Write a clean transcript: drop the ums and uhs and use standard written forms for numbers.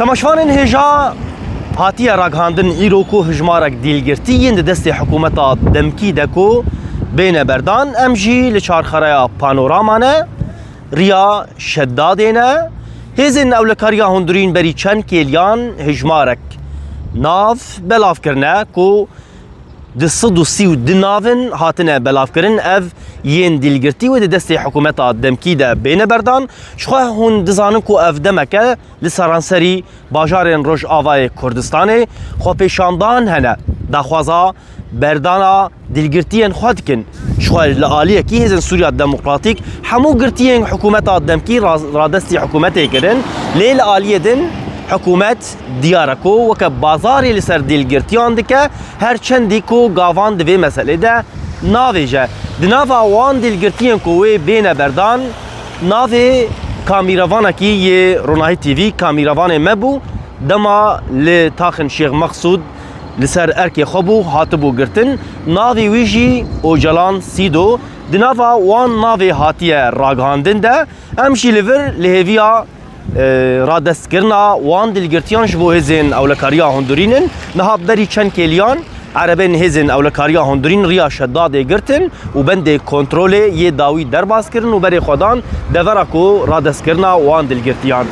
تماشوانên hêja hatiye ragihandin îro ku hejmarek dîlgirtiyên di destê hikûmeta demkî de ku bêne berdan, em jî li çarxereya Panorama ne, riya Şeddadê ne, hêzên ewlekariya hundirîn berî çend kêliyan hejmarek nav belavkirine ku di 132 navin hatine belavkirin, ev yên dîlgirtî wê di destê hikûmeta demkî de bêne berdan. Ji xwe hûn dizanin ku ev demeke li seranserî bajarên Rojavayê Kurdistanê xwepêşandan hene, daxwaza berdana dîlgirtiyên xwe dikin. Ji xwe li aliyekî hêzên Sûriya Demokratîk hemû girtiyên hikûmeta demkî radestî hikûmetê kirin, lê li aliyê din hikûmet diyar ku weke bazarê li ser dîlgirtiyan dike, her çendî ku gavan di vê meselê de navêje. Di nava wan dîlgirtiyên ku wê bêne berdan, navê kamîrevanekî yê Ronahî TV kamîrevanê me bû, dema li taxin Şêx Mexsûd li ser erkê xwe bû hatibû girtin. Navê wî jî Ocalan Sîdo. Di nava wan navê hatiye ragihandin de em jî li vir li hêviya radestkirina wan dîlgirtiyan ji bo hêzên ewlekariya hundirînin niha berî çend kêliyan erebên hêzên ewlekariya hundirîn riya Şeddadê girtin û bendê kontrolê yê dawî derbas kirin û berê xwe dan devera ku radestkirina wan dîlgirtiyan.